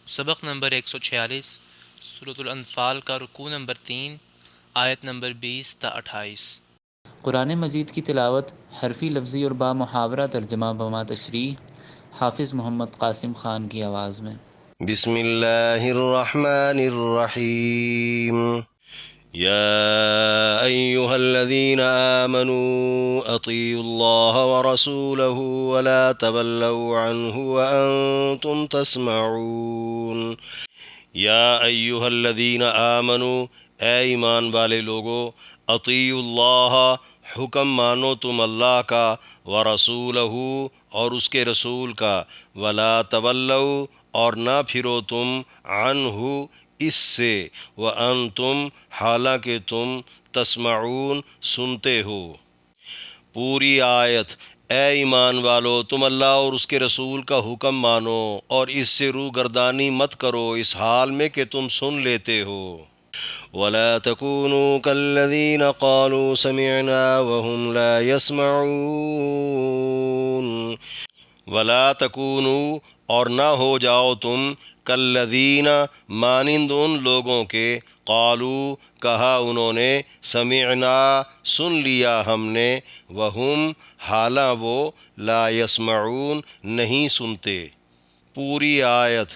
سبق نمبر 146 سورۃ الانفال کا رکوع نمبر 3 آیت نمبر 20 تا 28۔ قرآن مجید کی تلاوت حرفی لفظی اور با محاورہ ترجمہ بما تشریح حافظ محمد قاسم خان کی آواز میں۔ بسم اللہ الرحمن الرحیم یا ایہا الذین آمنوا اطیعوا اللہ ورسولہ ولا تولوا عنہ وانتم تسمعون۔ یا ایہا الذین آمنوا، اے ایمان والے لوگو، اطیعوا اللہ، حکم مانو تم اللہ کا، ورسولہ اور اس کے رسول کا، ولا تولوا اور نہ پھرو تم، عنہ اس سے، وانتم حالانکہ تم، تسمعون سنتے ہو۔ پوری آیت: اے ایمان والو، تم اللہ اور اس کے رسول کا حکم مانو اور اس سے روگردانی مت کرو اس حال میں کہ تم سن لیتے ہو۔ وَلَا تَكُونُوا كَالَّذِينَ قَالُوا سَمِعْنَا وَهُمْ لَا يَسْمَعُونَ۔ وَلَا تَكُونُوا اور نہ ہو جاؤ تم، کالذین مانند ان لوگوں کے، قالوا کہا انہوں نے، سمعنا سن لیا ہم نے، وہم حالاں وہ، لا یسمعون نہیں سنتے۔ پوری آیت: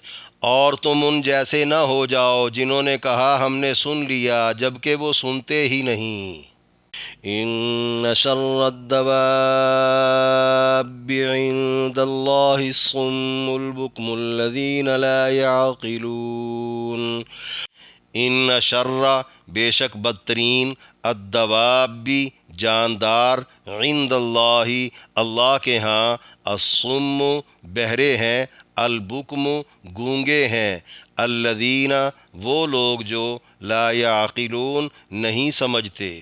اور تم ان جیسے نہ ہو جاؤ جنہوں نے کہا ہم نے سن لیا جبکہ وہ سنتے ہی نہیں۔ ان شر الدواب عند اللہ الصم البکم الذین لا يعقلون۔ ان شر بے شک بدترین، الدواب جاندار، عند اللہ اللہ کے ہاں، الصم بہرے ہیں، البکم گونگے ہیں، الذین وہ لوگ جو، لا یعقلون نہیں سمجھتے۔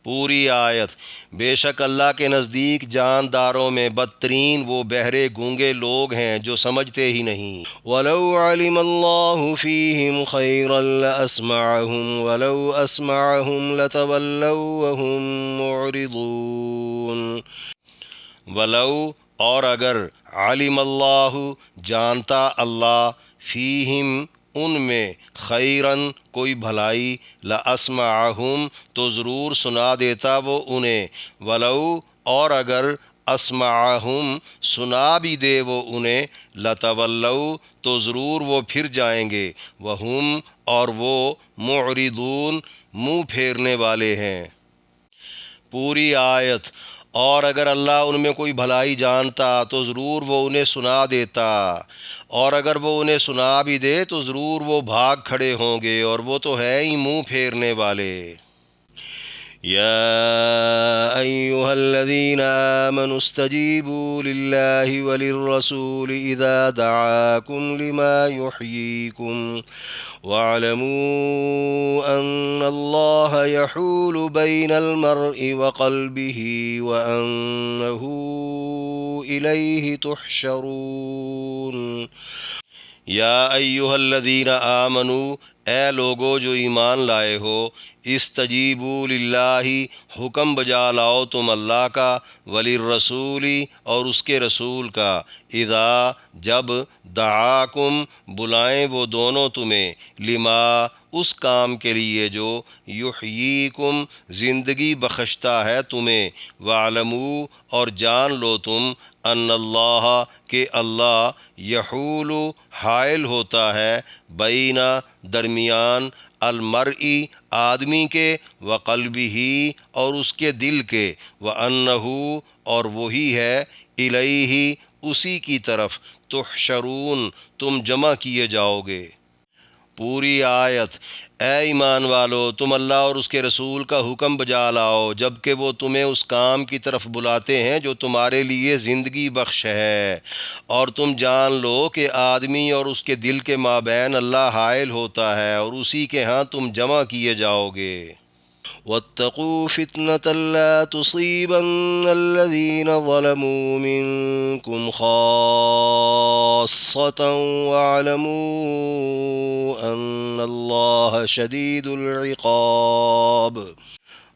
پوری آیت: بے شک اللہ کے نزدیک جانداروں میں بدترین وہ بہرے گونگے لوگ ہیں جو سمجھتے ہی نہیں۔ وَلَوْ عَلِمَ اللَّهُ فِيهِمْ خَيْرًا لَأَسْمَعَهُمْ وَلَوْ أَسْمَعَهُمْ لَتَوَلَّوْا وَهُمْ مُعْرِضُونَ۔ ولو اور اگر، علم اللہ جانتا اللہ، فیہم ان میں، خیرن کوئی بھلائی، لاسمعہم تو ضرور سنا دیتا وہ انہیں، ولو اور اگر، اسمعہم سنا بھی دے وہ انہیں، لتولوا تو ضرور وہ پھر جائیں گے، وہم اور وہ، معرضون منہ پھیرنے والے ہیں۔ پوری آیت: اور اگر اللہ ان میں کوئی بھلائی جانتا تو ضرور وہ انہیں سنا دیتا، اور اگر وہ انہیں سنا بھی دے تو ضرور وہ بھاگ کھڑے ہوں گے، اور وہ تو ہے ہی منہ پھیرنے والے۔ یا ایہا الذین آمنوا استجیبوا للہ وللرسول اذا دعاکم لما یحییکم واعلموا ان اللہ یحول بین المرء وقلبہ وانہ الیہ تحشرون۔ یا ایہا الذین آمنوا، اے لوگو جو ایمان لائے ہو، استجیبوا للہ حکم بجا لاؤ تم اللہ کا، وللرسول اور اس کے رسول کا، اذا جب، دعاکم بلائیں وہ دونوں تمہیں، لما اس کام کے لیے جو، یحییکم زندگی بخشتا ہے تمہیں، واعلموا اور جان لو تم، ان اللہ کہ اللہ، یحول حائل ہوتا ہے، بینہ درمیان، المرء آدمی کے، وقلبہ اور اس کے دل کے، وانہ اور وہی ہے، الیہ اسی کی طرف، تحشرون تم جمع کیے جاؤ گے۔ پوری آیت: اے ایمان والو، تم اللہ اور اس کے رسول کا حکم بجا لاؤ جبکہ وہ تمہیں اس کام کی طرف بلاتے ہیں جو تمہارے لیے زندگی بخش ہے، اور تم جان لو کہ آدمی اور اس کے دل کے مابین اللہ حائل ہوتا ہے، اور اسی کے ہاں تم جمع کیے جاؤ گے۔ واتقوا فتنة لا تصيبن الذين ظلموا منكم خاصة واعلموا أن الله شديد العقاب۔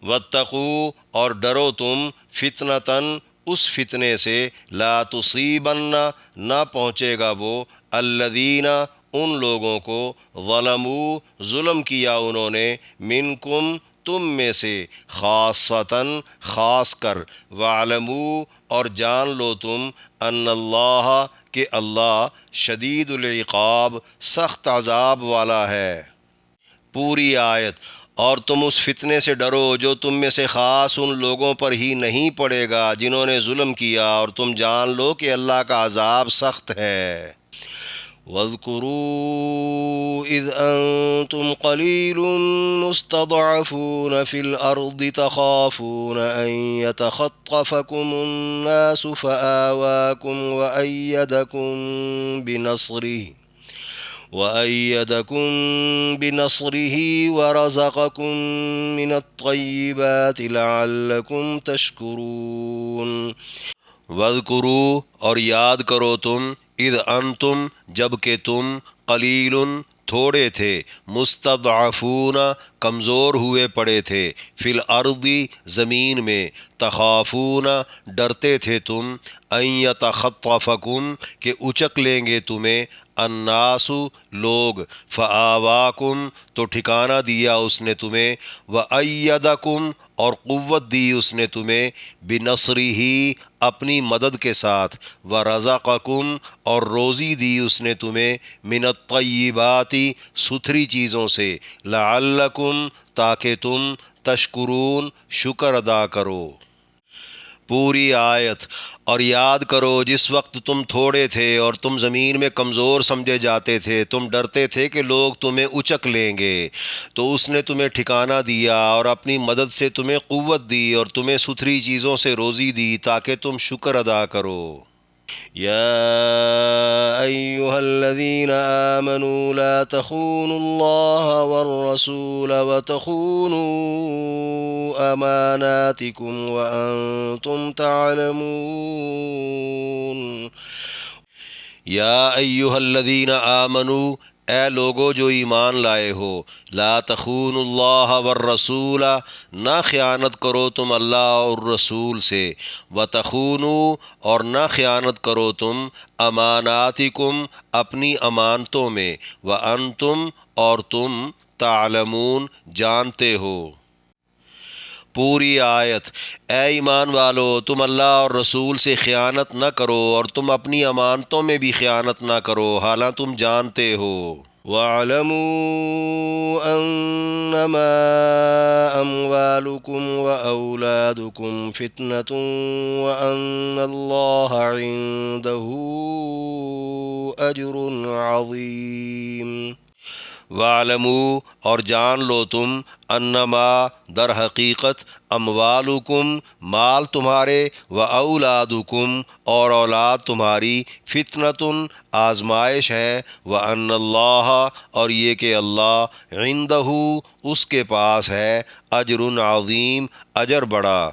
واتقوا اور ڈرو تم، فتنتاً اس فتنے سے لا تصیبن نہ پہنچے گا وہ الذین ان لوگوں کو ظلموا ظلم کیا انہوں نے منکم تم میں سے خاصتاً خاص کر وعلموا اور جان لو تم ان اللہ کہ اللہ شدید العقاب سخت عذاب والا ہے۔ پوری آیت۔ اور تم اس فتنے سے ڈرو جو تم میں سے خاص ان لوگوں پر ہی نہیں پڑے گا جنہوں نے ظلم کیا، اور تم جان لو کہ اللہ کا عذاب سخت ہے۔ واذكروا إذ أنتم قليل مستضعفون في الأرض تخافون أن يتخطفكم الناس فآواكم وأيدكم بنصره ورزقكم من الطيبات لعلكم تشكرون۔ واذکروا اور یاد کرو تم اذ انتم جب کہ تم قلیل تھوڑے تھے مستضعفون کمزور ہوئے پڑے تھے فی الارض زمین میں تخافون ڈرتے تھے تم ان یتخطفکم کہ اچک لیں گے تمہیں الناس لوگ فآواکم تو ٹھکانہ دیا اس نے تمہیں وأیدکم اور قوت دی اس نے تمہیں بنصرہ اپنی مدد کے ساتھ ورزقکم اور روزی دی اس نے تمہیں من الطیبات ستھری چیزوں سے لعلکم تاکہ تم تشکرون شکر ادا کرو۔ پوری آیت۔ اور یاد کرو جس وقت تم تھوڑے تھے اور تم زمین میں کمزور سمجھے جاتے تھے، تم ڈرتے تھے کہ لوگ تمہیں اچک لیں گے، تو اس نے تمہیں ٹھکانہ دیا اور اپنی مدد سے تمہیں قوت دی اور تمہیں ستھری چیزوں سے روزی دی تاکہ تم شکر ادا کرو۔ يا أيها الذين آمنوا لا تخونوا الله والرسول وتخونوا أماناتكم وأنتم تعلمون۔ یا ایہا الذین آمنوا اے لوگو جو ایمان لائے ہو، لا تخونوا اللہ والرسول نہ خیانت کرو تم اللہ اور رسول سے، وتخونوا اور نہ خیانت کرو تم اماناتکم اپنی امانتوں میں، وانتم اور تم تعلمون جانتے ہو۔ پوری آیت۔ اے ایمان والو تم اللہ اور رسول سے خیانت نہ کرو اور تم اپنی امانتوں میں بھی خیانت نہ کرو حالانکہ تم جانتے ہو۔ وَاعْلَمُوا أَنَّمَا أَمْوَالُكُمْ وَأَوْلَادُكُمْ فِتْنَةٌ وَأَنَّ اللَّهَ عِندَهُ أَجْرٌ عَظِيمٌ۔ وَاعْلَمُوا اور جان لو تم انما در حقیقت اموالکم مال تمہارے واولادکم اور اولاد تمہاری فتنۃ آزمائش ہے، وان اللہ اور یہ کہ اللہ عندہ اس کے پاس ہے اجر عظیم اجر بڑا۔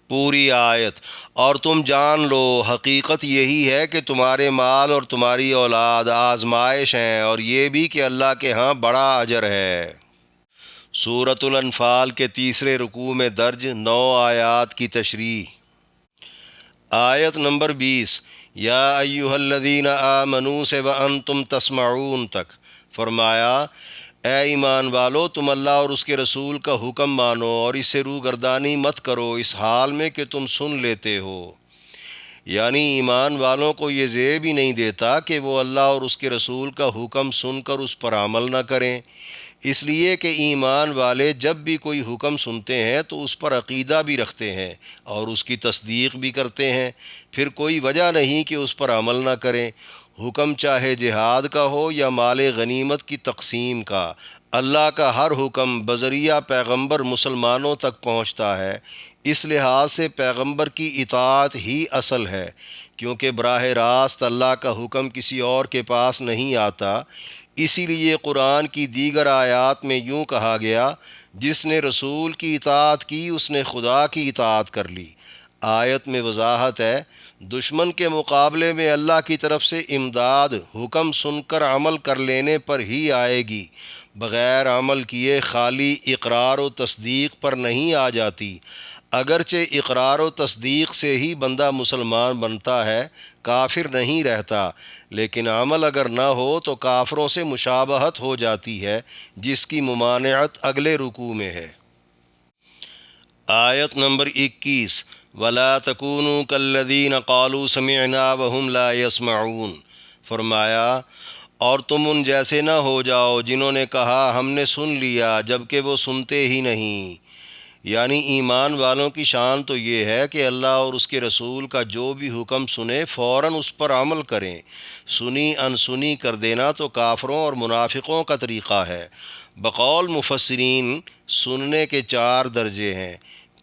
پوری آیت۔ اور تم جان لو حقیقت یہی ہے کہ تمہارے مال اور تمہاری اولاد آزمائش ہیں، اور یہ بھی کہ اللہ کے ہاں بڑا اجر ہے۔ سورۃ الانفال کے تیسرے رکوع میں درج 9 آیات کی تشریح۔ آیت نمبر 20 یا ایھا الذین آمنوا سے وانتم تسمعون تک فرمایا اے ایمان والو تم اللہ اور اس کے رسول کا حکم مانو اور اس سے روگردانی مت کرو اس حال میں کہ تم سن لیتے ہو۔ یعنی ایمان والوں کو یہ زیب ہی نہیں دیتا کہ وہ اللہ اور اس کے رسول کا حکم سن کر اس پر عمل نہ کریں، اس لیے کہ ایمان والے جب بھی کوئی حکم سنتے ہیں تو اس پر عقیدہ بھی رکھتے ہیں اور اس کی تصدیق بھی کرتے ہیں، پھر کوئی وجہ نہیں کہ اس پر عمل نہ کریں، حکم چاہے جہاد کا ہو یا مال غنیمت کی تقسیم کا۔ اللہ کا ہر حکم بذریعہ پیغمبر مسلمانوں تک پہنچتا ہے، اس لحاظ سے پیغمبر کی اطاعت ہی اصل ہے، کیونکہ براہ راست اللہ کا حکم کسی اور کے پاس نہیں آتا۔ اسی لیے قرآن کی دیگر آیات میں یوں کہا گیا جس نے رسول کی اطاعت کی اس نے خدا کی اطاعت کر لی۔ آیت میں وضاحت ہے دشمن کے مقابلے میں اللہ کی طرف سے امداد حکم سن کر عمل کر لینے پر ہی آئے گی، بغیر عمل کیے خالی اقرار و تصدیق پر نہیں آ جاتی۔ اگرچہ اقرار و تصدیق سے ہی بندہ مسلمان بنتا ہے، کافر نہیں رہتا، لیکن عمل اگر نہ ہو تو کافروں سے مشابہت ہو جاتی ہے، جس کی ممانعت اگلے رکوع میں ہے۔ آیت نمبر 21، وَلَا تَكُونُوا كَالَّذِينَ قَالُوا سَمِعْنَا وَهُمْ لَا يَسْمَعُونَ، فرمایا اور تم ان جیسے نہ ہو جاؤ جنہوں نے کہا ہم نے سن لیا جبکہ وہ سنتے ہی نہیں۔ یعنی ایمان والوں کی شان تو یہ ہے کہ اللہ اور اس کے رسول کا جو بھی حکم سنے فوراً اس پر عمل کریں۔ سنی انسنی کر دینا تو کافروں اور منافقوں کا طریقہ ہے۔ بقول مفسرین سننے کے 4 درجے ہیں۔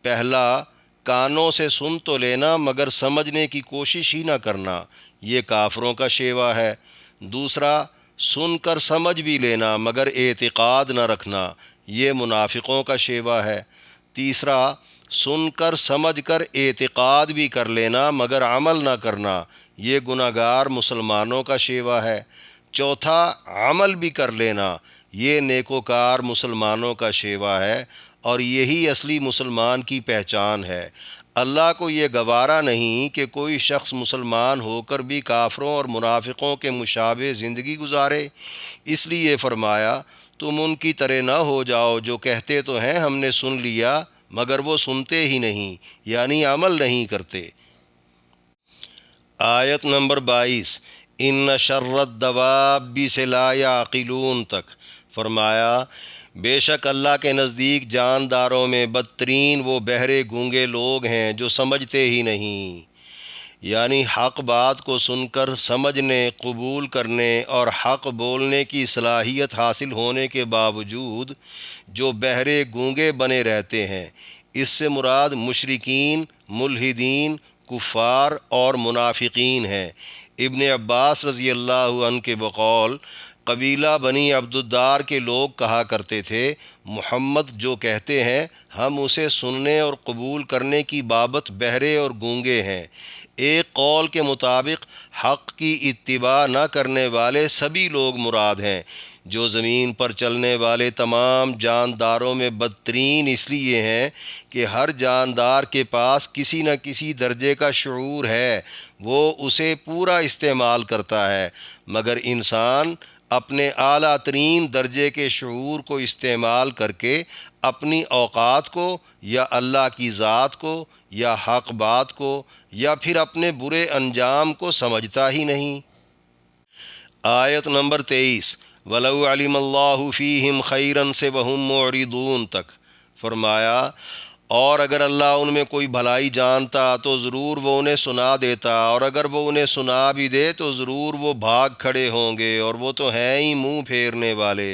پہلا، کانوں سے سن تو لینا مگر سمجھنے کی کوشش ہی نہ کرنا، یہ کافروں کا شیوہ ہے۔ دوسرا، سن کر سمجھ بھی لینا مگر اعتقاد نہ رکھنا، یہ منافقوں کا شیوہ ہے۔ تیسرا، سن کر سمجھ کر اعتقاد بھی کر لینا مگر عمل نہ کرنا، یہ گناہگار مسلمانوں کا شیوہ ہے۔ چوتھا، عمل بھی کر لینا، یہ نیکوکار مسلمانوں کا شیوہ ہے، اور یہی اصلی مسلمان کی پہچان ہے۔ اللہ کو یہ گوارا نہیں کہ کوئی شخص مسلمان ہو کر بھی کافروں اور منافقوں کے مشابہ زندگی گزارے، اس لیے فرمایا تم ان کی طرح نہ ہو جاؤ جو کہتے تو ہیں ہم نے سن لیا مگر وہ سنتے ہی نہیں، یعنی عمل نہیں کرتے۔ آیت نمبر 22، ان شر الدواب سے لا یعقلون تک، فرمایا بے شک اللہ کے نزدیک جانداروں میں بدترین وہ بہرے گونگے لوگ ہیں جو سمجھتے ہی نہیں۔ یعنی حق بات کو سن کر سمجھنے، قبول کرنے اور حق بولنے کی صلاحیت حاصل ہونے کے باوجود جو بہرے گونگے بنے رہتے ہیں، اس سے مراد مشرکین، ملحدین، کفار اور منافقین ہیں۔ ابن عباس رضی اللہ عنہ کے بقول قبیلہ بنی عبدالدار کے لوگ کہا کرتے تھے، محمد جو کہتے ہیں ہم اسے سننے اور قبول کرنے کی بابت بہرے اور گونگے ہیں۔ ایک قول کے مطابق حق کی اتباع نہ کرنے والے سبھی لوگ مراد ہیں۔ جو زمین پر چلنے والے تمام جانداروں میں بدترین اس لیے ہیں کہ ہر جاندار کے پاس کسی نہ کسی درجے کا شعور ہے، وہ اسے پورا استعمال کرتا ہے، مگر انسان اپنے اعلیٰ ترین درجے کے شعور کو استعمال کر کے اپنی اوقات کو یا اللہ کی ذات کو یا حق بات کو یا پھر اپنے برے انجام کو سمجھتا ہی نہیں۔ آیت نمبر 23، وَلَوْ عَلِمَ اللَّهُ فِيهِمْ خَيْرًا سے وَهُمْ مُعْرِضُونَ تک، فرمایا اور اگر اللہ ان میں کوئی بھلائی جانتا تو ضرور وہ انہیں سنا دیتا، اور اگر وہ انہیں سنا بھی دے تو ضرور وہ بھاگ کھڑے ہوں گے، اور وہ تو ہیں ہی منہ پھیرنے والے۔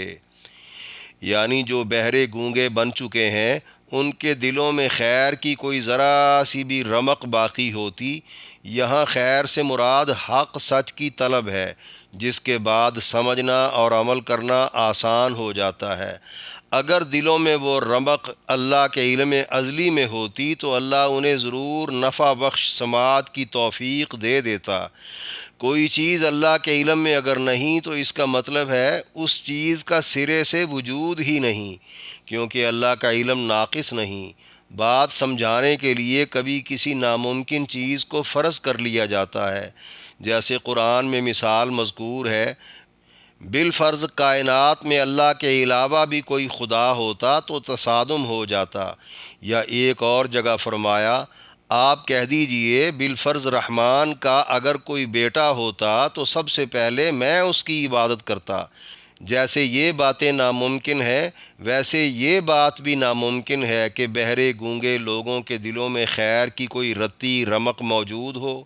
یعنی جو بہرے گونگے بن چکے ہیں ان کے دلوں میں خیر کی کوئی ذرا سی بھی رمق باقی ہوتی۔ یہاں خیر سے مراد حق سچ کی طلب ہے، جس کے بعد سمجھنا اور عمل کرنا آسان ہو جاتا ہے۔ اگر دلوں میں وہ رمق اللہ کے علم ازلی میں ہوتی تو اللہ انہیں ضرور نفع بخش سماعت کی توفیق دے دیتا۔ کوئی چیز اللہ کے علم میں اگر نہیں تو اس کا مطلب ہے اس چیز کا سرے سے وجود ہی نہیں، کیونکہ اللہ کا علم ناقص نہیں۔ بات سمجھانے کے لیے کبھی کسی ناممکن چیز کو فرض کر لیا جاتا ہے، جیسے قرآن میں مثال مذکور ہے، بالفرض کائنات میں اللہ کے علاوہ بھی کوئی خدا ہوتا تو تصادم ہو جاتا۔ یا ایک اور جگہ فرمایا آپ کہہ دیجئے بالفرض رحمان کا اگر کوئی بیٹا ہوتا تو سب سے پہلے میں اس کی عبادت کرتا۔ جیسے یہ باتیں ناممکن ہیں ویسے یہ بات بھی ناممکن ہے کہ بہرے گونگے لوگوں کے دلوں میں خیر کی کوئی رتی رمق موجود ہو۔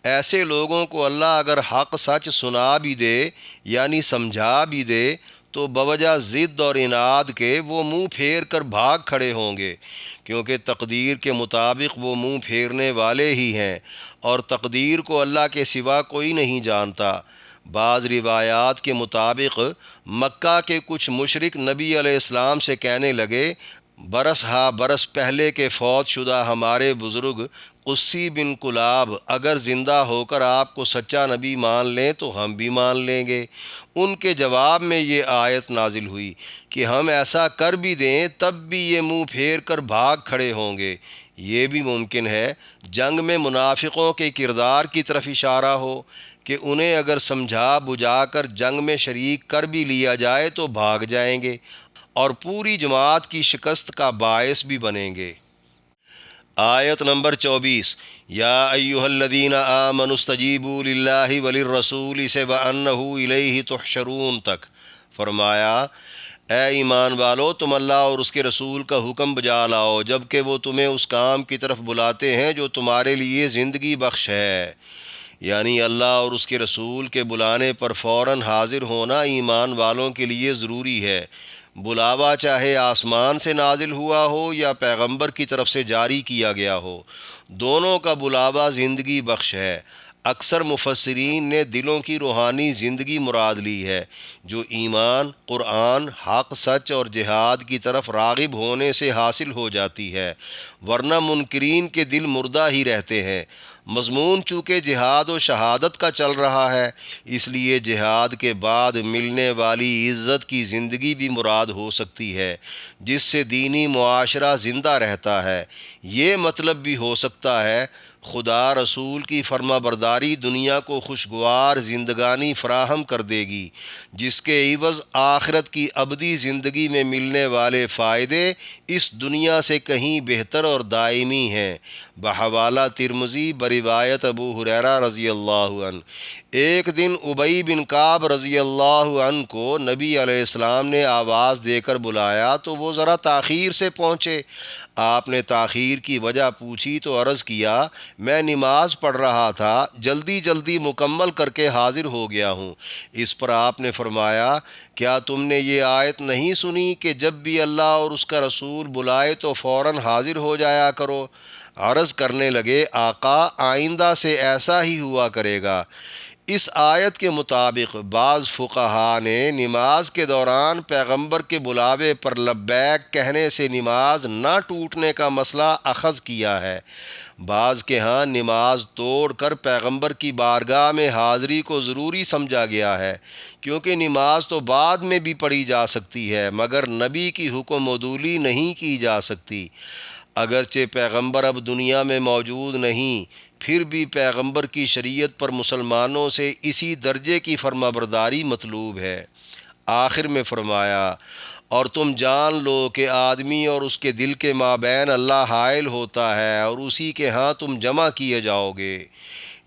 ایسے لوگوں کو اللہ اگر حق سچ سنا بھی دے یعنی سمجھا بھی دے تو بوجہ ضد اور اناد کے وہ منہ پھیر کر بھاگ کھڑے ہوں گے، کیونکہ تقدیر کے مطابق وہ منہ پھیرنے والے ہی ہیں، اور تقدیر کو اللہ کے سوا کوئی نہیں جانتا۔ بعض روایات کے مطابق مکہ کے کچھ مشرک نبی علیہ السلام سے کہنے لگے، برس ہا برس پہلے کے فوت شدہ ہمارے بزرگ قسی بن کلاب اگر زندہ ہو کر آپ کو سچا نبی مان لیں تو ہم بھی مان لیں گے۔ ان کے جواب میں یہ آیت نازل ہوئی کہ ہم ایسا کر بھی دیں تب بھی یہ منہ پھیر کر بھاگ کھڑے ہوں گے۔ یہ بھی ممکن ہے جنگ میں منافقوں کے کردار کی طرف اشارہ ہو کہ انہیں اگر سمجھا بجھا کر جنگ میں شریک کر بھی لیا جائے تو بھاگ جائیں گے اور پوری جماعت کی شکست کا باعث بھی بنیں گے۔ آیت نمبر 24، یا ایہا الذین آمنوا استجیبوا للہ وللرسول سے وانہ الیہ تحشرون تک فرمایا، اے ایمان والو تم اللہ اور اس کے رسول کا حکم بجا لاؤ جبکہ وہ تمہیں اس کام کی طرف بلاتے ہیں جو تمہارے لیے زندگی بخش ہے۔ یعنی اللہ اور اس کے رسول کے بلانے پر فوراً حاضر ہونا ایمان والوں کے لیے ضروری ہے، بلاوا چاہے آسمان سے نازل ہوا ہو یا پیغمبر کی طرف سے جاری کیا گیا ہو، دونوں کا بلاوا زندگی بخش ہے۔ اکثر مفسرین نے دلوں کی روحانی زندگی مراد لی ہے جو ایمان، قرآن، حق، سچ اور جہاد کی طرف راغب ہونے سے حاصل ہو جاتی ہے، ورنہ منکرین کے دل مردہ ہی رہتے ہیں۔ مضمون چونکہ جہاد و شہادت کا چل رہا ہے، اس لیے جہاد کے بعد ملنے والی عزت کی زندگی بھی مراد ہو سکتی ہے جس سے دینی معاشرہ زندہ رہتا ہے۔ یہ مطلب بھی ہو سکتا ہے خدا رسول کی فرما برداری دنیا کو خوشگوار زندگانی فراہم کر دے گی جس کے عوض آخرت کی ابدی زندگی میں ملنے والے فائدے اس دنیا سے کہیں بہتر اور دائمی ہیں۔ بحوالہ ترمذی بروایت ابو ہریرہ رضی اللہ عنہ، ایک دن ابی بن کعب رضی اللہ عنہ کو نبی علیہ السلام نے آواز دے کر بلایا تو وہ ذرا تاخیر سے پہنچے۔ آپ نے تاخیر کی وجہ پوچھی تو عرض کیا، میں نماز پڑھ رہا تھا، جلدی جلدی مکمل کر کے حاضر ہو گیا ہوں۔ اس پر آپ نے فرمایا، کیا تم نے یہ آیت نہیں سنی کہ جب بھی اللہ اور اس کا رسول بلائے تو فوراً حاضر ہو جایا کرو؟ عرض کرنے لگے، آقا آئندہ سے ایسا ہی ہوا کرے گا۔ اس آیت کے مطابق بعض فقہا نے نماز کے دوران پیغمبر کے بلاوے پر لبیک کہنے سے نماز نہ ٹوٹنے کا مسئلہ اخذ کیا ہے۔ بعض کے ہاں نماز توڑ کر پیغمبر کی بارگاہ میں حاضری کو ضروری سمجھا گیا ہے، کیونکہ نماز تو بعد میں بھی پڑھی جا سکتی ہے مگر نبی کی حکم عدولی نہیں کی جا سکتی۔ اگرچہ پیغمبر اب دنیا میں موجود نہیں، پھر بھی پیغمبر کی شریعت پر مسلمانوں سے اسی درجے کی فرما برداری مطلوب ہے۔ آخر میں فرمایا، اور تم جان لو کہ آدمی اور اس کے دل کے مابین اللہ حائل ہوتا ہے اور اسی کے ہاں تم جمع کیے جاؤ گے۔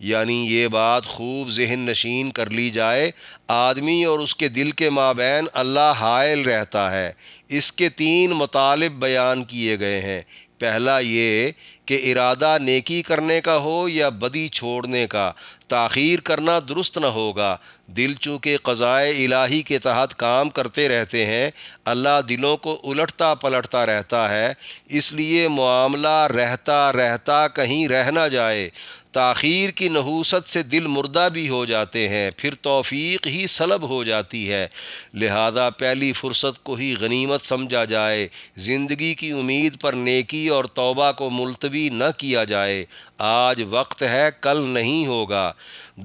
یعنی یہ بات خوب ذہن نشین کر لی جائے، آدمی اور اس کے دل کے مابین اللہ حائل رہتا ہے۔ اس کے 3 مطالب بیان کیے گئے ہیں۔ پہلا یہ کہ ارادہ نیکی کرنے کا ہو یا بدی چھوڑنے کا، تاخیر کرنا درست نہ ہوگا۔ دل چونکہ قضائے الہی کے تحت کام کرتے رہتے ہیں، اللہ دلوں کو الٹتا پلٹتا رہتا ہے، اس لیے معاملہ رہتا رہتا کہیں رہ نہ جائے۔ تاخیر کی نحوست سے دل مردہ بھی ہو جاتے ہیں، پھر توفیق ہی سلب ہو جاتی ہے۔ لہذا پہلی فرصت کو ہی غنیمت سمجھا جائے، زندگی کی امید پر نیکی اور توبہ کو ملتوی نہ کیا جائے۔ آج وقت ہے، کل نہیں ہوگا۔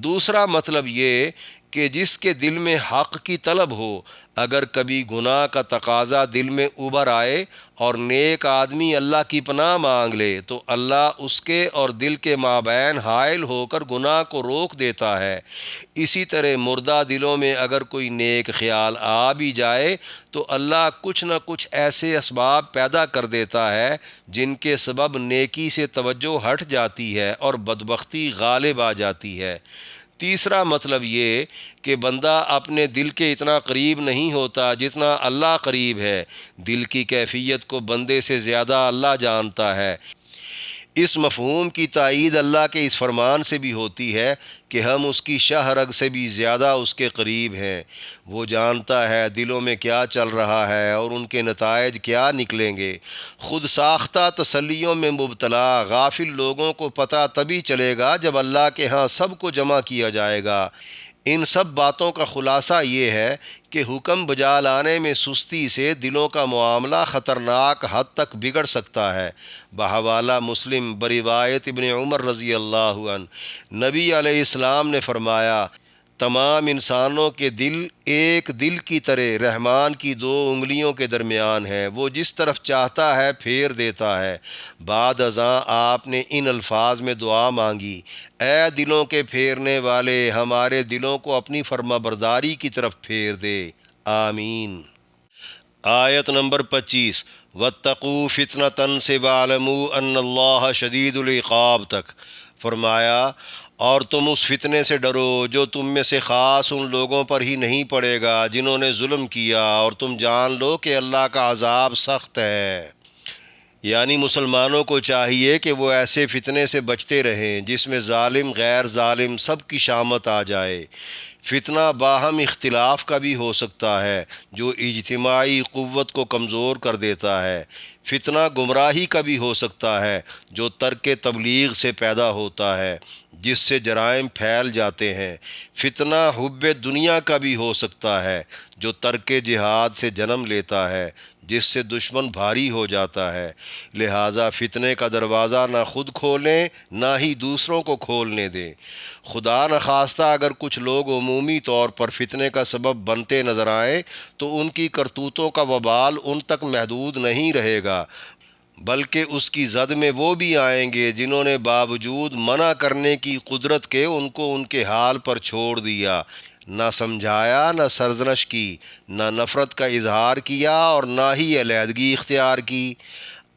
دوسرا مطلب یہ کہ جس کے دل میں حق کی طلب ہو، اگر کبھی گناہ کا تقاضا دل میں ابھر آئے اور نیک آدمی اللہ کی پناہ مانگ لے تو اللہ اس کے اور دل کے مابین حائل ہو کر گناہ کو روک دیتا ہے۔ اسی طرح مردہ دلوں میں اگر کوئی نیک خیال آ بھی جائے تو اللہ کچھ نہ کچھ ایسے اسباب پیدا کر دیتا ہے جن کے سبب نیکی سے توجہ ہٹ جاتی ہے اور بدبختی غالب آ جاتی ہے۔ تیسرا مطلب یہ کہ بندہ اپنے دل کے اتنا قریب نہیں ہوتا جتنا اللہ قریب ہے۔ دل کی کیفیت کو بندے سے زیادہ اللہ جانتا ہے۔ اس مفہوم کی تائید اللہ کے اس فرمان سے بھی ہوتی ہے کہ ہم اس کی شہ رگ سے بھی زیادہ اس کے قریب ہیں۔ وہ جانتا ہے دلوں میں کیا چل رہا ہے اور ان کے نتائج کیا نکلیں گے۔ خود ساختہ تسلیوں میں مبتلا غافل لوگوں کو پتہ تبھی چلے گا جب اللہ کے ہاں سب کو جمع کیا جائے گا۔ ان سب باتوں کا خلاصہ یہ ہے کہ حکم بجا لانے میں سستی سے دلوں کا معاملہ خطرناک حد تک بگڑ سکتا ہے۔ بحوالہ مسلم بروایت ابن عمر رضی اللہ عنہ، نبی علیہ السلام نے فرمایا، تمام انسانوں کے دل ایک دل کی طرح رحمان کی 2 انگلیوں کے درمیان ہیں، وہ جس طرف چاہتا ہے پھیر دیتا ہے۔ بعد ازاں آپ نے ان الفاظ میں دعا مانگی: اے دلوں کے پھیرنے والے، ہمارے دلوں کو اپنی فرما برداری کی طرف پھیر دے، آمین۔ آیت نمبر 25، وَاتَّقُوا فِتْنَةً سے وَاعْلَمُوا أَنَّ اللَّهَ شَدِيدُ الْعِقَابِ تک فرمایا، اور تم اس فتنے سے ڈرو جو تم میں سے خاص ان لوگوں پر ہی نہیں پڑے گا جنہوں نے ظلم کیا، اور تم جان لو کہ اللہ کا عذاب سخت ہے۔ یعنی مسلمانوں کو چاہیے کہ وہ ایسے فتنے سے بچتے رہیں جس میں ظالم غیر ظالم سب کی شامت آ جائے۔ فتنہ باہم اختلاف کا بھی ہو سکتا ہے جو اجتماعی قوت کو کمزور کر دیتا ہے۔ فتنہ گمراہی کا بھی ہو سکتا ہے جو ترک تبلیغ سے پیدا ہوتا ہے، جس سے جرائم پھیل جاتے ہیں۔ فتنہ حب دنیا کا بھی ہو سکتا ہے جو ترک جہاد سے جنم لیتا ہے، جس سے دشمن بھاری ہو جاتا ہے۔ لہٰذا فتنے کا دروازہ نہ خود کھولیں نہ ہی دوسروں کو کھولنے دیں۔ خدا نخواستہ اگر کچھ لوگ عمومی طور پر فتنے کا سبب بنتے نظر آئیں تو ان کی کرتوتوں کا وبال ان تک محدود نہیں رہے گا، بلکہ اس کی زد میں وہ بھی آئیں گے جنہوں نے باوجود منع کرنے کی قدرت کے ان کو ان کے حال پر چھوڑ دیا، نہ سمجھایا، نہ سرزنش کی، نہ نفرت کا اظہار کیا اور نہ ہی علیحدگی اختیار کی۔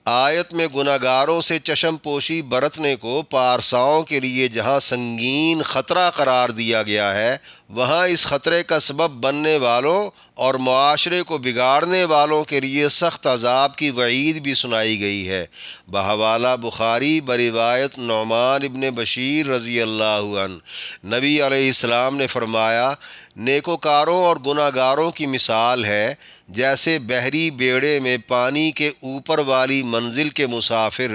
آیت میں گناہ گاروں سے چشم پوشی برتنے کو پارساؤں کے لیے جہاں سنگین خطرہ قرار دیا گیا ہے، وہاں اس خطرے کا سبب بننے والوں اور معاشرے کو بگاڑنے والوں کے لیے سخت عذاب کی وعید بھی سنائی گئی ہے۔ بحوالہ بخاری بروایت نعمان ابن بشیر رضی اللہ عنہ، نبی علیہ السلام نے فرمایا، نیکوکاروں اور گناہ گاروں کی مثال ہے جیسے بحری بیڑے میں پانی کے اوپر والی منزل کے مسافر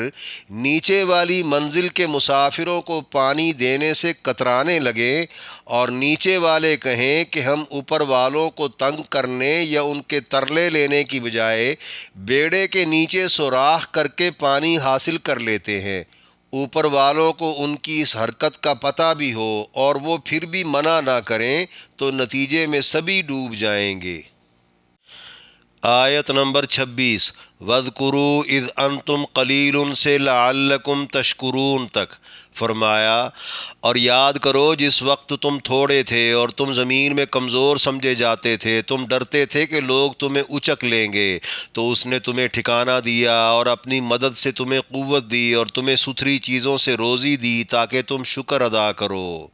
نیچے والی منزل کے مسافروں کو پانی دینے سے کترانے لگے، اور نیچے والے کہیں کہ ہم اوپر والوں کو تنگ کرنے یا ان کے ترلے لینے کی بجائے بیڑے کے نیچے سوراخ کر کے پانی حاصل کر لیتے ہیں۔ اوپر والوں کو ان کی اس حرکت کا پتہ بھی ہو اور وہ پھر بھی منع نہ کریں تو نتیجے میں سبھی ڈوب جائیں گے۔ آیت نمبر 26، وَاذْكُرُوا اِذْ أَنْتُمْ قَلِيلٌ سے لَعَلَّكُمْ تَشْكُرُونَ تک فرمایا، اور یاد کرو جس وقت تم تھوڑے تھے اور تم زمین میں کمزور سمجھے جاتے تھے، تم ڈرتے تھے کہ لوگ تمہیں اچک لیں گے، تو اس نے تمہیں ٹھکانہ دیا اور اپنی مدد سے تمہیں قوت دی اور تمہیں ستھری چیزوں سے روزی دی تاکہ تم شکر ادا کرو۔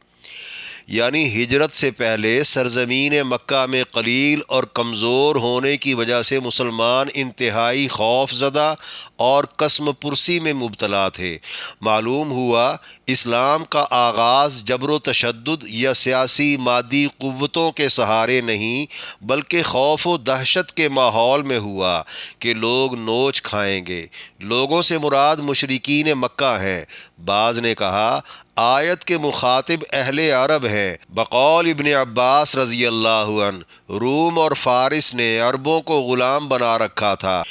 یعنی ہجرت سے پہلے سرزمین مکہ میں قلیل اور کمزور ہونے کی وجہ سے مسلمان انتہائی خوف زدہ اور قسم پرسی میں مبتلا تھے۔ معلوم ہوا اسلام کا آغاز جبر و تشدد یا سیاسی مادی قوتوں کے سہارے نہیں بلکہ خوف و دہشت کے ماحول میں ہوا کہ لوگ نوچ کھائیں گے۔ لوگوں سے مراد مشرکین مکہ ہیں۔ بعض نے کہا آیت کے مخاطب اہل عرب ہیں۔ بقول ابن عباس رضی اللہ عنہ، روم اور فارس نے عربوں کو غلام بنا رکھا تھا،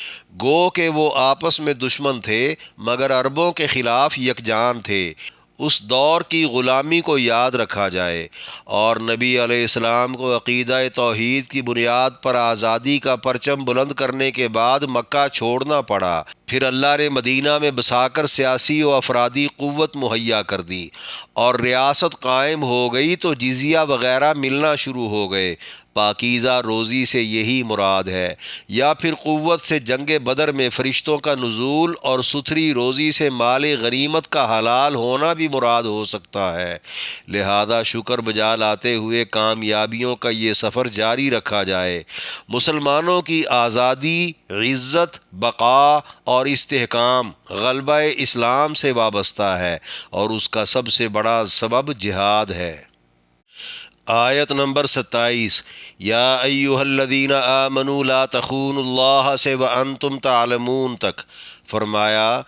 گو کہ وہ آپس میں دشمن تھے مگر عربوں کے خلاف یکجان تھے۔ اس دور کی غلامی کو یاد رکھا جائے اور نبی علیہ السلام کو عقیدہ توحید کی بنیاد پر آزادی کا پرچم بلند کرنے کے بعد مکہ چھوڑنا پڑا۔ پھر اللہ نے مدینہ میں بسا کر سیاسی و افرادی قوت مہیا کر دی اور ریاست قائم ہو گئی تو جزیہ وغیرہ ملنا شروع ہو گئے۔ پاکیزہ روزی سے یہی مراد ہے، یا پھر قوت سے جنگ بدر میں فرشتوں کا نزول اور ستھری روزی سے مال غنیمت کا حلال ہونا بھی مراد ہو سکتا ہے۔ لہذا شکر بجا لاتے ہوئے کامیابیوں کا یہ سفر جاری رکھا جائے۔ مسلمانوں کی آزادی، عزت، بقا اور استحکام غلبہ اسلام سے وابستہ ہے اور اس کا سب سے بڑا سبب جہاد ہے۔ آیت نمبر 27، یا ایہا الذین آمنوا لا تخونوا اللہ سے وانتم تعلمون تک فرمایا،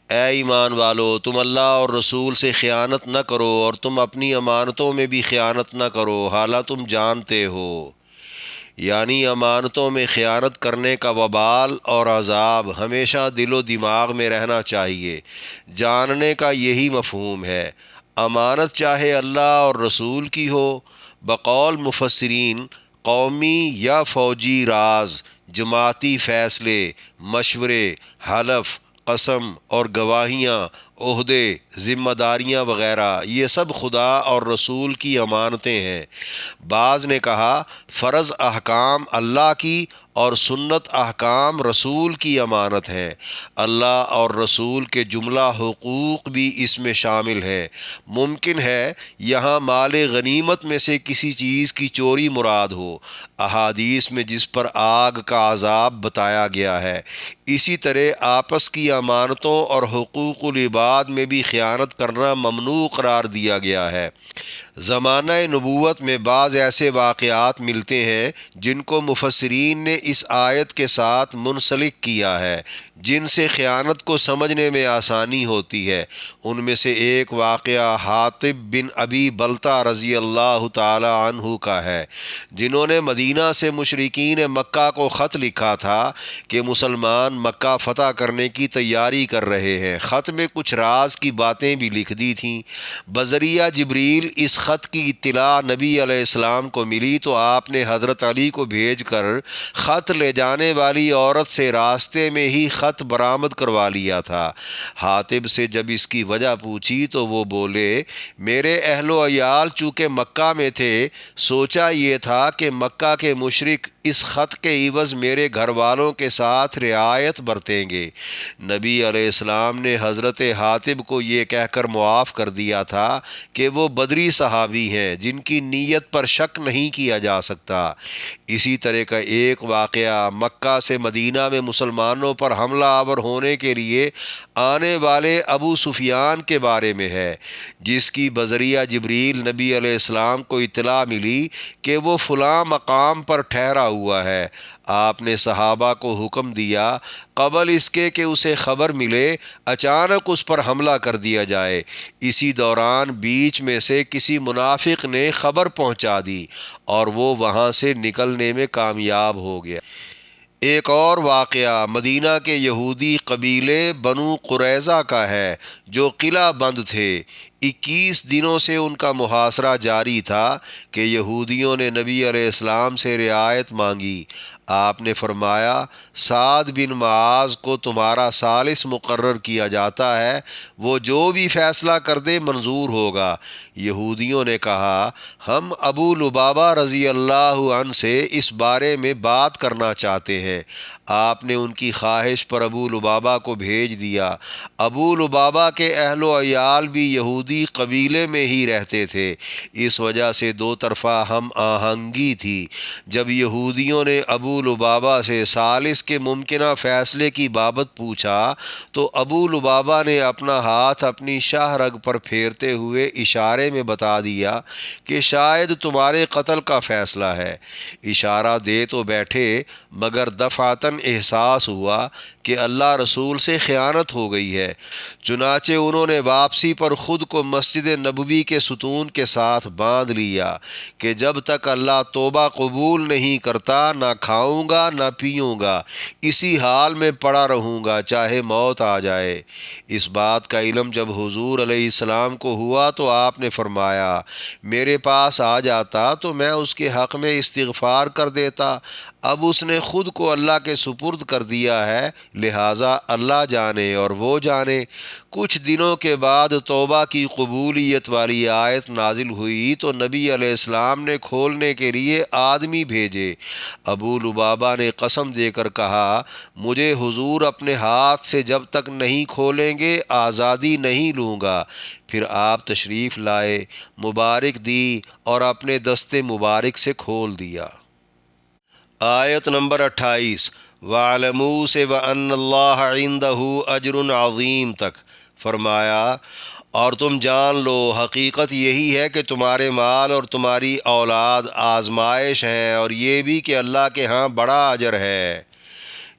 اے ایمان والو تم اللہ اور رسول سے خیانت نہ کرو اور تم اپنی امانتوں میں بھی خیانت نہ کرو حالانکہ تم جانتے ہو۔ یعنی امانتوں میں خیانت کرنے کا وبال اور عذاب ہمیشہ دل و دماغ میں رہنا چاہیے۔ جاننے کا یہی مفہوم ہے۔ امانت چاہے اللہ اور رسول کی ہو، بقول مفسرین قومی یا فوجی راز، جماعتی فیصلے، مشورے، حلف، قسم اور گواہیاں، عہدے، ذمہ داریاں وغیرہ، یہ سب خدا اور رسول کی امانتیں ہیں۔ بعض نے کہا فرض احکام اللہ کی اور سنت احکام رسول کی امانت ہے۔ اللہ اور رسول کے جملہ حقوق بھی اس میں شامل ہیں۔ ممکن ہے یہاں مال غنیمت میں سے کسی چیز کی چوری مراد ہو، احادیث میں جس پر آگ کا عذاب بتایا گیا ہے۔ اسی طرح آپس کی امانتوں اور حقوق العباد میں بھی خیانت کرنا ممنوع قرار دیا گیا ہے۔ زمانہ نبوت میں بعض ایسے واقعات ملتے ہیں جن کو مفسرین نے اس آیت کے ساتھ منسلک کیا ہے، جن سے خیانت کو سمجھنے میں آسانی ہوتی ہے۔ ان میں سے ایک واقعہ حاطب بن ابی بلتہ رضی اللہ تعالی عنہ کا ہے، جنہوں نے مدینہ سے مشرکین مکہ کو خط لکھا تھا کہ مسلمان مکہ فتح کرنے کی تیاری کر رہے ہیں۔ خط میں کچھ راز کی باتیں بھی لکھ دی تھیں۔ بذریعہ جبریل اس خط کی اطلاع نبی علیہ السلام کو ملی تو آپ نے حضرت علی کو بھیج کر خط لے جانے والی عورت سے راستے میں ہی خط برآمد کروا لیا تھا۔ حاطب سے جب اس کی وجہ پوچھی تو وہ بولے، میرے اہل و عیال چونکہ مکہ میں تھے، سوچا یہ تھا کہ مکہ کے مشرک اس خط کے عوض میرے گھر والوں کے ساتھ رعایت برتیں گے۔ نبی علیہ السلام نے حضرت حاطب کو یہ کہہ کر معاف کر دیا تھا کہ وہ بدری صحابی ہیں جن کی نیت پر شک نہیں کیا جا سکتا۔ اسی طرح کا ایک واقعہ مکہ سے مدینہ میں مسلمانوں پر حملہ آور ہونے کے لیے آنے والے ابو سفیان کے بارے میں ہے، جس کی بذریعہ جبریل نبی علیہ السلام کو اطلاع ملی کہ وہ فلاں مقام پر ٹھہرا ہوا ہے۔ آپ نے صحابہ کو حکم دیا قبل اس کے کہ اسے خبر ملے اچانک اس پر حملہ کر دیا جائے۔ اسی دوران بیچ میں سے کسی منافق نے خبر پہنچا دی اور وہ وہاں سے نکلنے میں کامیاب ہو گیا۔ ایک اور واقعہ مدینہ کے یہودی قبیلے بنو قریظہ کا ہے جو قلعہ بند تھے۔ 21 دنوں سے ان کا محاصرہ جاری تھا کہ یہودیوں نے نبی علیہ السلام سے رعایت مانگی۔ آپ نے فرمایا سعد بن معاذ کو تمہارا ثالث مقرر کیا جاتا ہے، وہ جو بھی فیصلہ کر دے منظور ہوگا۔ یہودیوں نے کہا ہم ابو لبابہ رضی اللہ عنہ سے اس بارے میں بات کرنا چاہتے ہیں۔ آپ نے ان کی خواہش پر ابو لبابہ کو بھیج دیا۔ ابو لبابہ کے اہل و عیال بھی یہودی قبیلے میں ہی رہتے تھے، اس وجہ سے دو طرفہ ہم آہنگی تھی۔ جب یہودیوں نے ابو لبابہ سے ثالث کے ممکنہ فیصلے کی بابت پوچھا تو ابو لبابہ نے اپنا ہاتھ اپنی شاہ رگ پر پھیرتے ہوئے اشارے میں بتا دیا کہ شاید تمہارے قتل کا فیصلہ ہے۔ اشارہ دے تو بیٹھے مگر دفعتاً احساس ہوا کہ اللہ رسول سے خیانت ہو گئی ہے، چنانچہ انہوں نے واپسی پر خود کو مسجد نبوی کے ستون کے ساتھ باندھ لیا کہ جب تک اللہ توبہ قبول نہیں کرتا نہ کھاؤں گا نہ پیوں گا، اسی حال میں پڑا رہوں گا چاہے موت آ جائے۔ اس بات کا علم جب حضور علیہ السلام کو ہوا تو آپ نے فرمایا میرے پاس آ جاتا تو میں اس کے حق میں استغفار کر دیتا، اب اس نے خود کو اللہ کے سپرد کر دیا ہے، لہٰذا اللہ جانے اور وہ جانے۔ کچھ دنوں کے بعد توبہ کی قبولیت والی آیت نازل ہوئی تو نبی علیہ السلام نے کھولنے کے لیے آدمی بھیجے۔ ابو لبابہ نے قسم دے کر کہا مجھے حضور اپنے ہاتھ سے جب تک نہیں کھولیں گے آزادی نہیں لوں گا۔ پھر آپ تشریف لائے، مبارک دی اور اپنے دستے مبارک سے کھول دیا۔ آیت نمبر 28 وَاعْلَمُوا سے وَأَنَّ اللَّهَ عِندَهُ أَجْرٌ عَظِيمٌ تک فرمایا اور تم جان لو حقیقت یہی ہے کہ تمہارے مال اور تمہاری اولاد آزمائش ہیں، اور یہ بھی کہ اللہ کے ہاں بڑا اجر ہے۔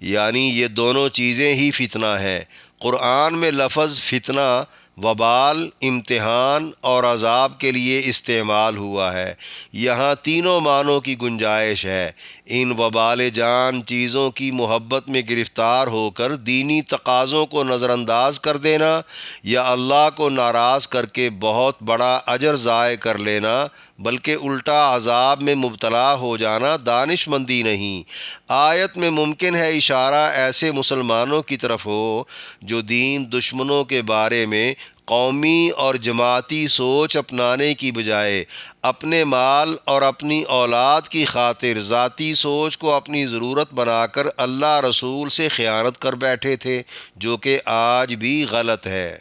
یعنی یہ دونوں چیزیں ہی فتنہ ہیں۔ قرآن میں لفظ فتنہ وبال، امتحان اور عذاب کے لیے استعمال ہوا ہے۔ یہاں تینوں معنوں کی گنجائش ہے۔ ان وبال جان چیزوں کی محبت میں گرفتار ہو کر دینی تقاضوں کو نظر انداز کر دینا، یا اللہ کو ناراض کر کے بہت بڑا اجر ضائع کر لینا، بلکہ الٹا عذاب میں مبتلا ہو جانا دانش مندی نہیں۔ آیت میں ممکن ہے اشارہ ایسے مسلمانوں کی طرف ہو جو دین دشمنوں کے بارے میں قومی اور جماعتی سوچ اپنانے کی بجائے اپنے مال اور اپنی اولاد کی خاطر ذاتی سوچ کو اپنی ضرورت بنا کر اللہ رسول سے خیانت کر بیٹھے تھے، جو کہ آج بھی غلط ہے۔